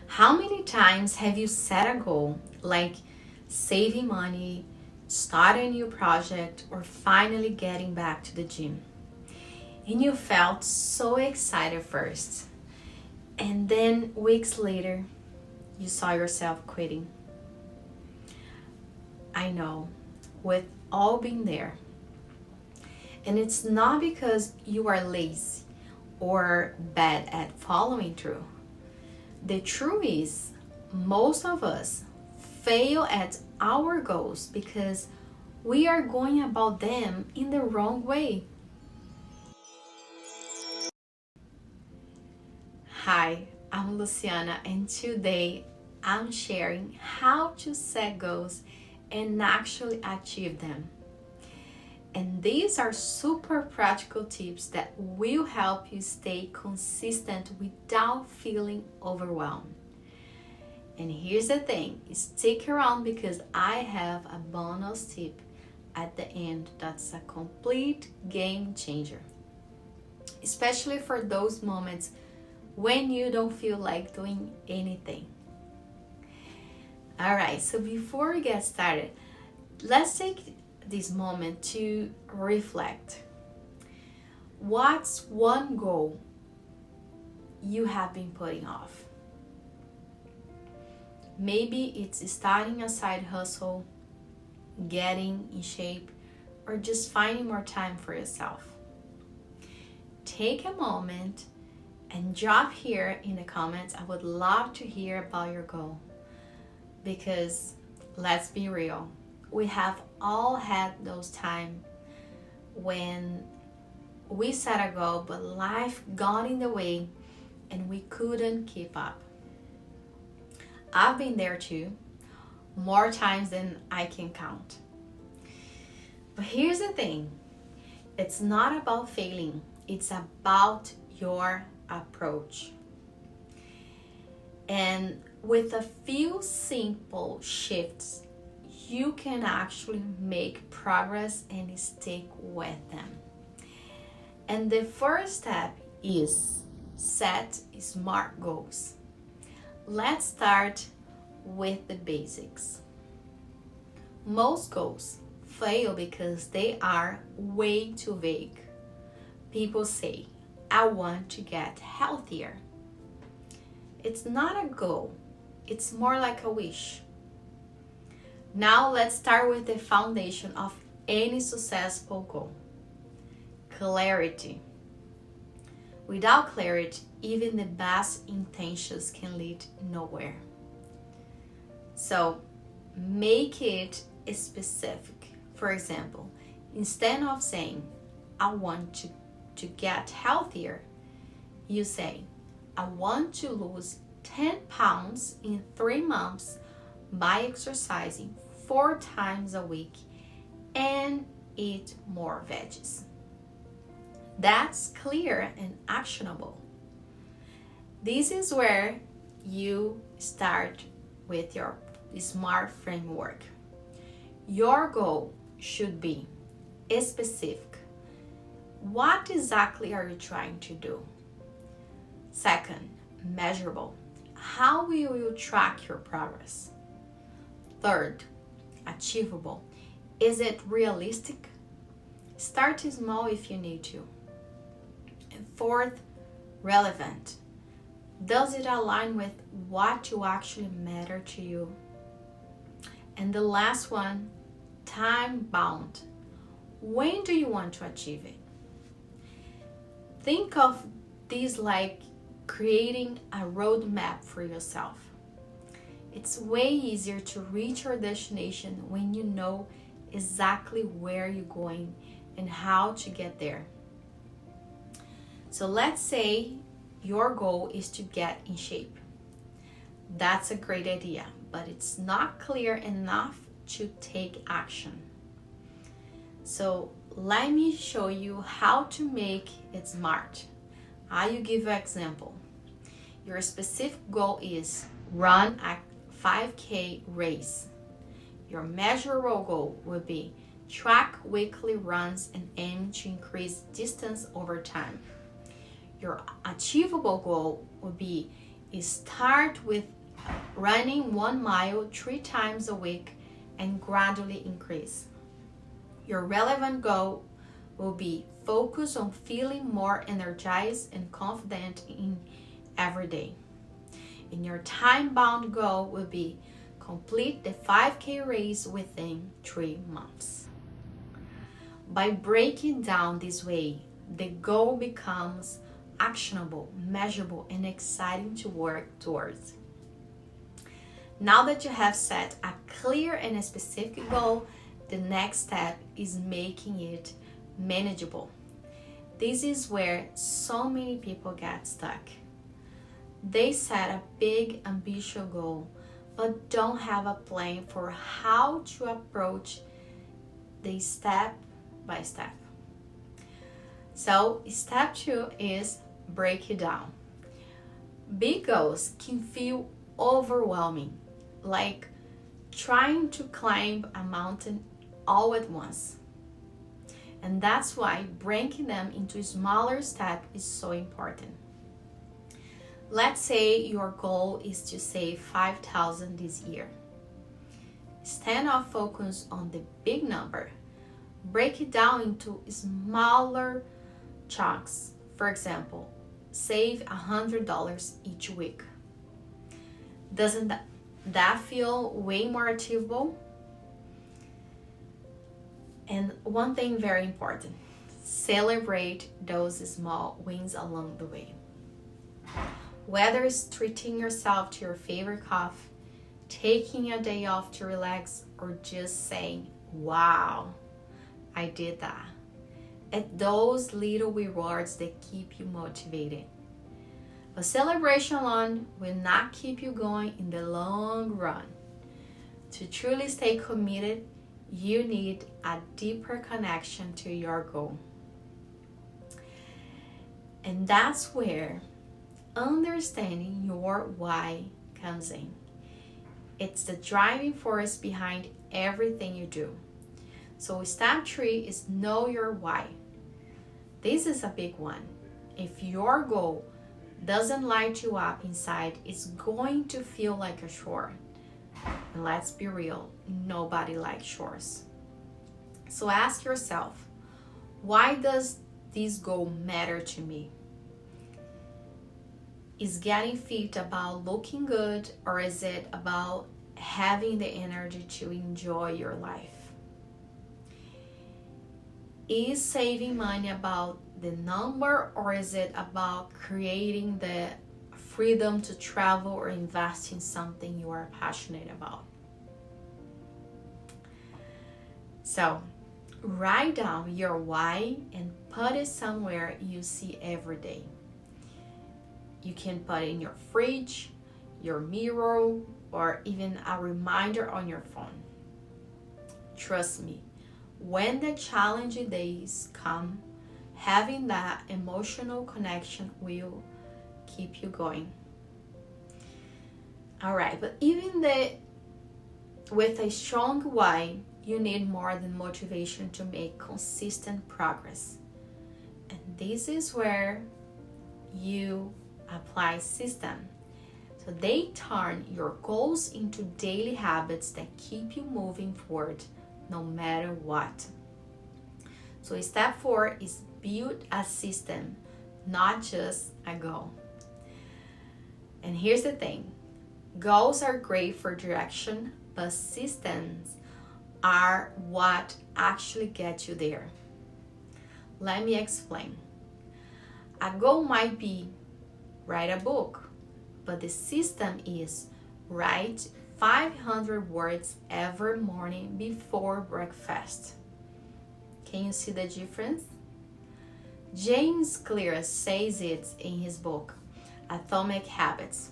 How many times have you set a goal like saving money, starting a new project, or finally getting back to the gym? And you felt so excited first, and then weeks later, you saw yourself quitting. I know, we've all been there. And it's not because you are lazy or bad at following through. The truth is, most of us fail at our goals because we are going about them in the wrong way. Hi, I'm Luciana, and today I'm sharing how to set goals and actually achieve them. And these are super practical tips that will help you stay consistent without feeling overwhelmed. And here's the thing, stick around because I have a bonus tip at the end that's a complete game changer, especially for those moments when you don't feel like doing anything. All right, so before we get started, let's take this moment to reflect. What's one goal you have been putting off? Maybe it's starting a side hustle, getting in shape, or just finding more time for yourself. Take a moment and drop here in the comments. I would love to hear about your goal because let's be real, we have all had those times when we set a goal but life got in the way and we couldn't keep up. I've been there too, more times than I can count. But here's the thing, it's not about failing, it's about your approach. And with a few simple shifts, you can actually make progress and stick with them. And the first step is set SMART goals. Let's start with the basics. Most goals fail because they are way too vague. People say, I want to get healthier. It's not a goal, it's more like a wish. Now let's start with the foundation of any successful goal. Clarity. Without clarity, even the best intentions can lead nowhere. So make it specific. For example, instead of saying, I want to get healthier, you say, I want to lose 10 pounds in 3 months by exercising 4 times a week and eat more veggies. That's clear and actionable. This is where you start with your SMART framework. Your goal should be specific. What exactly are you trying to do? Second, measurable. How will you track your progress? Third, achievable. Is it realistic? Start small if you need to. And fourth, relevant. Does it align with what you actually matter to you? And the last one, time bound. When do you want to achieve it? Think of this like creating a roadmap for yourself. It's way easier to reach your destination when you know exactly where you're going and how to get there. So let's say your goal is to get in shape. That's a great idea, but it's not clear enough to take action. So let me show you how to make it SMART. I will give you an example. Your specific goal is run a 5K race. Your measurable goal will be track weekly runs and aim to increase distance over time. Your achievable goal would be start with running 1 mile 3 times a week and gradually increase. Your relevant goal will be focus on feeling more energized and confident in every day. And your time-bound goal will be complete the 5K race within 3 months. By breaking down this way, the goal becomes actionable, measurable, and exciting to work towards. Now that you have set a clear and a specific goal, the next step is making it manageable. This is where so many people get stuck. They set a big, ambitious goal, but don't have a plan for how to approach the step by step. So, step 2 is break it down. Big goals can feel overwhelming, like trying to climb a mountain all at once. And that's why breaking them into smaller steps is so important. Let's say your goal is to save $5,000 this year. Instead of focus on the big number, break it down into smaller chunks. For example, save $100 each week. Doesn't that feel way more achievable? And one thing very important, celebrate those small wins along the way. Whether it's treating yourself to your favorite coffee, taking a day off to relax, or just saying, wow, I did that. It's those little rewards that keep you motivated. A celebration alone will not keep you going in the long run. To truly stay committed, you need a deeper connection to your goal. And that's where understanding your why comes in. It's the driving force behind everything you do. So step 3 is know your why. This is a big one. If your goal doesn't light you up inside, it's going to feel like a chore. And let's be real, nobody likes chores. So ask yourself, why does this goal matter to me? Is getting fit about looking good, or is it about having the energy to enjoy your life? Is saving money about the number, or is it about creating the freedom to travel or invest in something you are passionate about? So, write down your why and put it somewhere you see every day. You can put it in your fridge, your mirror, or even a reminder on your phone. Trust me, when the challenging days come, having that emotional connection will keep you going. Alright, but even with a strong why, you need more than motivation to make consistent progress. And this is where you apply system. So they turn your goals into daily habits that keep you moving forward no matter what. So step 4 is build a system, not just a goal. And here's the thing, goals are great for direction, but systems are what actually get you there. Let me explain. A goal might be write a book, but the system is write 500 words every morning before breakfast. Can you see the difference? James Clear says it in his book, Atomic Habits.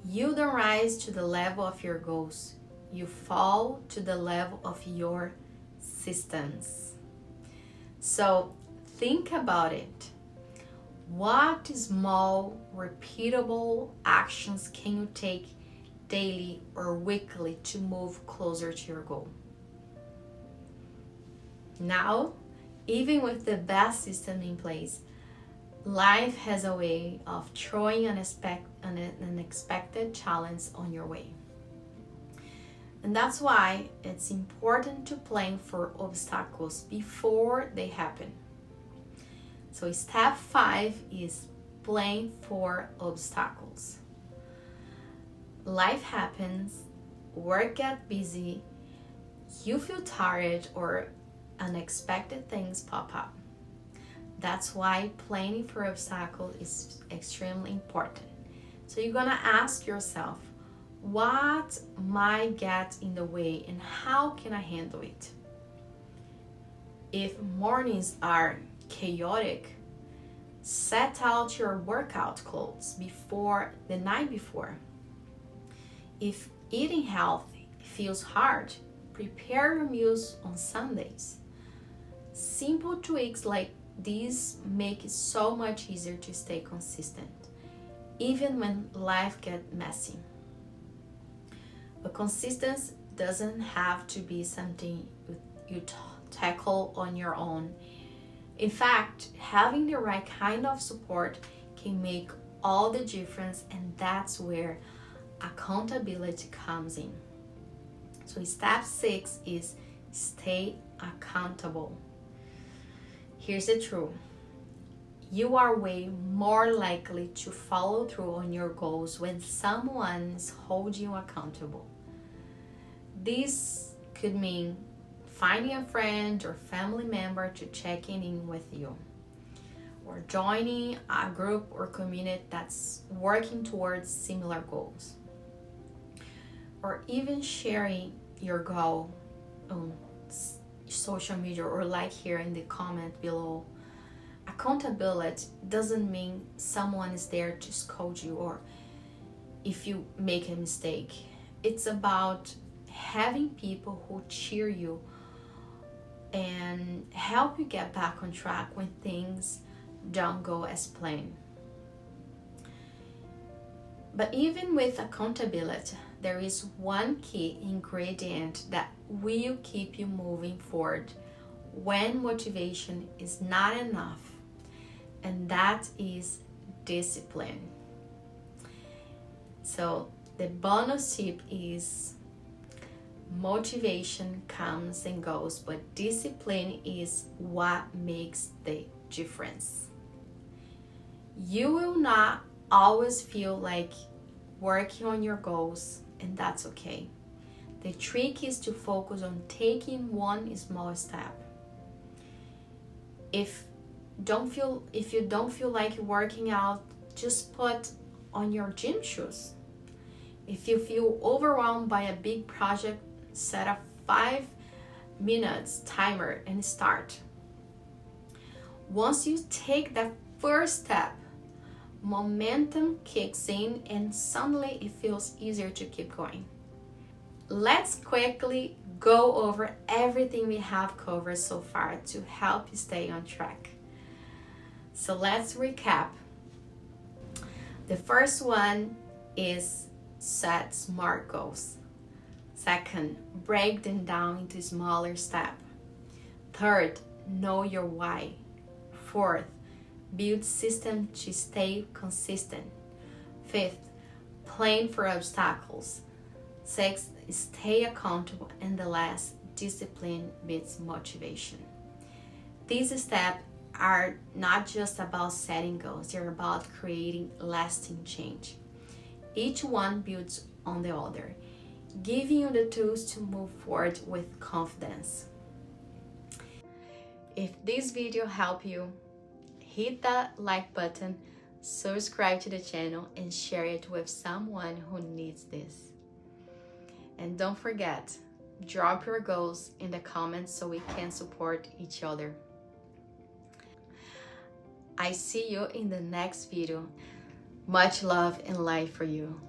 You don't rise to the level of your goals. You fall to the level of your systems. So think about it. What small, repeatable actions can you take daily or weekly to move closer to your goal? Now, even with the best system in place, Life has a way of throwing an unexpected challenge on your way. And that's why it's important to plan for obstacles before they happen. So step 5 is plan for obstacles. Life happens, work gets busy, you feel tired, or unexpected things pop up. That's why planning for obstacles is extremely important. So you're gonna ask yourself, what might get in the way and how can I handle it? If mornings are chaotic, set out your workout clothes before the night before. If eating healthy feels hard, prepare your meals on Sundays. Simple tweaks like these make it so much easier to stay consistent, even when life gets messy. But consistency doesn't have to be something you tackle on your own. In fact, having the right kind of support can make all the difference, and that's where accountability comes in. So step 6 is stay accountable. Here's the truth. You are way more likely to follow through on your goals when someone is holding you accountable. This could mean finding a friend or family member to check in with you, or joining a group or community that's working towards similar goals, or even sharing your goal on social media or like here in the comment below. Accountability doesn't mean someone is there to scold you or if you make a mistake. It's about having people who cheer you and help you get back on track when things don't go as planned. But even with accountability, there is one key ingredient that will keep you moving forward when motivation is not enough, and that is discipline. So the bonus tip is motivation comes and goes, but discipline is what makes the difference. You will not always feel like working on your goals, and that's okay. The trick is to focus on taking one small step. If you don't feel like working out, just put on your gym shoes. If you feel overwhelmed by a big project, set a 5 minutes timer and start. Once you take that first step, momentum kicks in and suddenly it feels easier to keep going. Let's quickly go over everything we have covered so far to help you stay on track. So let's recap. The first one is set SMART goals. Second, break them down into smaller steps. Third, know your why. Fourth, build system to stay consistent. Fifth, plan for obstacles. Sixth, stay accountable. And the last, discipline beats motivation. These steps are not just about setting goals, they're about creating lasting change. Each one builds on the other, giving you the tools to move forward with confidence. If this video helped you, hit that like button, subscribe to the channel, and share it with someone who needs this. And don't forget, drop your goals in the comments so we can support each other. I see you in the next video. Much love and light for you.